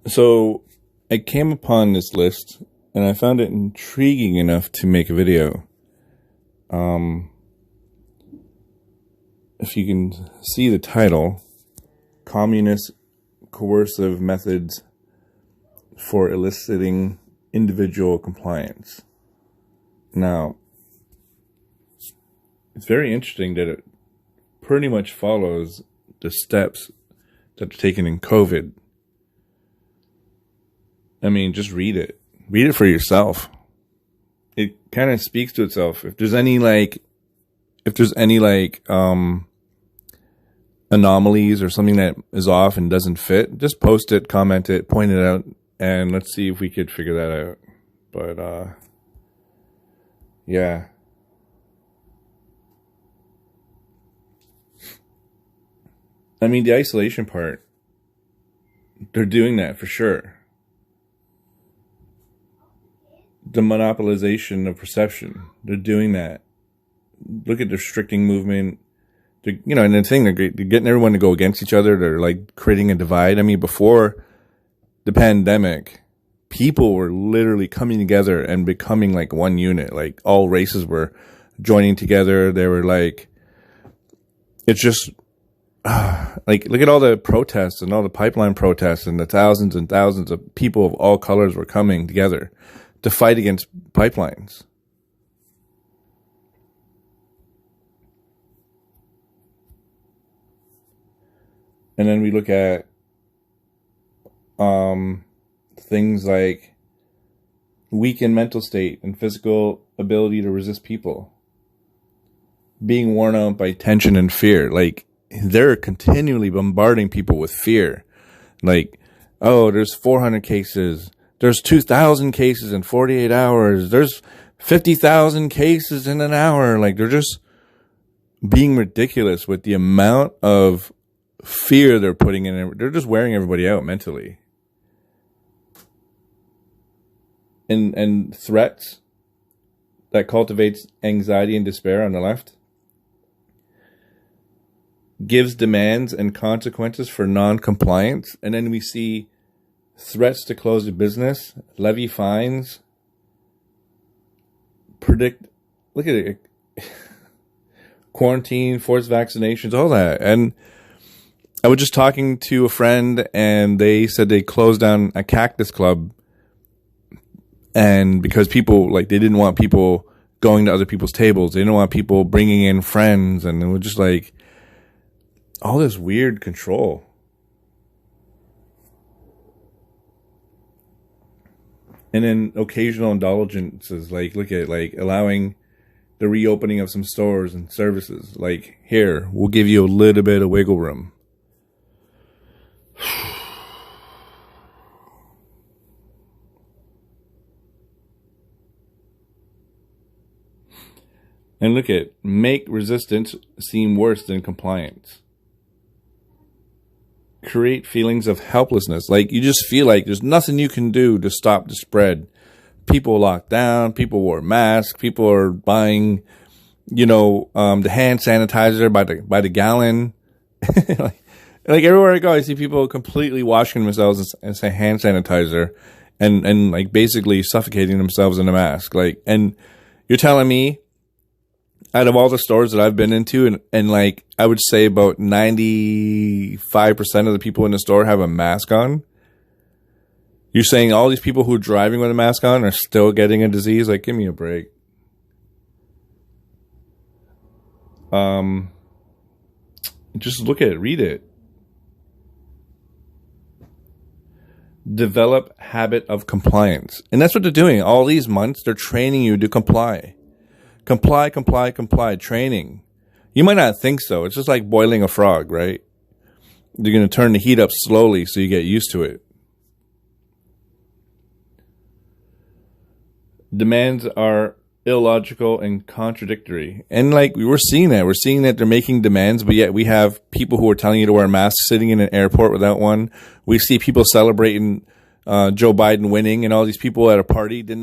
So I came upon this list and I found it intriguing enough to make a video. If you can see the title, Communist Coercive Methods for Eliciting Individual Compliance. Now, it's very interesting that it pretty much follows the steps that are taken in COVID. I mean, just read it. Read it for yourself. It kind of speaks to itself. If there's any anomalies or something that is off and doesn't fit, just post it, comment it, point it out, and let's see if we could figure that out. But, yeah. I mean, the isolation part, they're doing that for sure. The monopolization of perception, they're doing that. Look at the restricting movement. And the thing, they're getting everyone to go against each other. They're like creating a divide. I mean, before the pandemic, people were literally coming together and becoming like one unit. Like all races were joining together. They were like, it's just like, look at all the protests and all the pipeline protests and the thousands and thousands of people of all colors were coming together to fight against pipelines. And then we look at things like weakened mental state and physical ability to resist people, being worn out by tension and fear. Like, they're continually bombarding people with fear. Like, oh, there's 400 cases. There's 2,000 cases in 48 hours. There's 50,000 cases in an hour. Like, they're just being ridiculous with the amount of fear they're putting in. They're just wearing everybody out mentally. And threats that cultivates anxiety and despair on the left gives demands and consequences for non-compliance. And then we see threats to close the business, levy fines, look at it, quarantine, forced vaccinations, all that. And I was just talking to a friend and they said they closed down a cactus club, and because people, like, they didn't want people going to other people's tables. They didn't want people bringing in friends, and it was just like all this weird control. And then occasional indulgences, like, look at, like, allowing the reopening of some stores and services. Like, here, we'll give you a little bit of wiggle room. And look at, make resistance seem worse than compliance. Create feelings of helplessness. Like, you just feel like there's nothing you can do to stop the spread. People locked down. People wore masks. People are buying, the hand sanitizer by the gallon. like everywhere I go, I see people completely washing themselves and say hand sanitizer, and like basically suffocating themselves in a mask. Like, and you're telling me, out of all the stores that I've been into, and like, I would say about 95% of the people in the store have a mask on. You're saying all these people who are driving with a mask on are still getting a disease? Like, give me a break. Just look at it, read it. Develop habit of compliance. And that's what they're doing. All these months, they're training you to comply. Comply, training. You might not think so. It's just like boiling a frog, right? You're going to turn the heat up slowly so you get used to it. Demands are illogical and contradictory. And like, we were seeing that. We're seeing that they're making demands, but yet we have people who are telling you to wear masks sitting in an airport without one. We see people celebrating Joe Biden winning, and all these people at a party with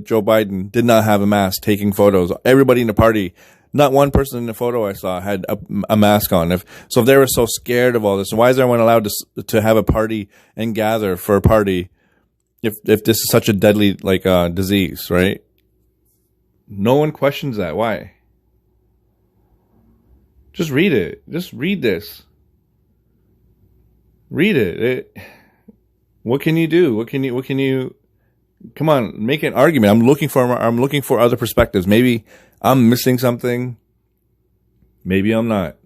Joe Biden did not have a mask taking photos. Everybody in the party Not one person in the photo I saw had a mask on. If they were so scared of all this, why is everyone allowed to have a party and gather for a party if this is such a deadly disease, right? No one questions that. Why? Just read it. Just read this. Read it. What can you do? What can you? Come on, make an argument. I'm looking for other perspectives. Maybe I'm missing something. Maybe I'm not.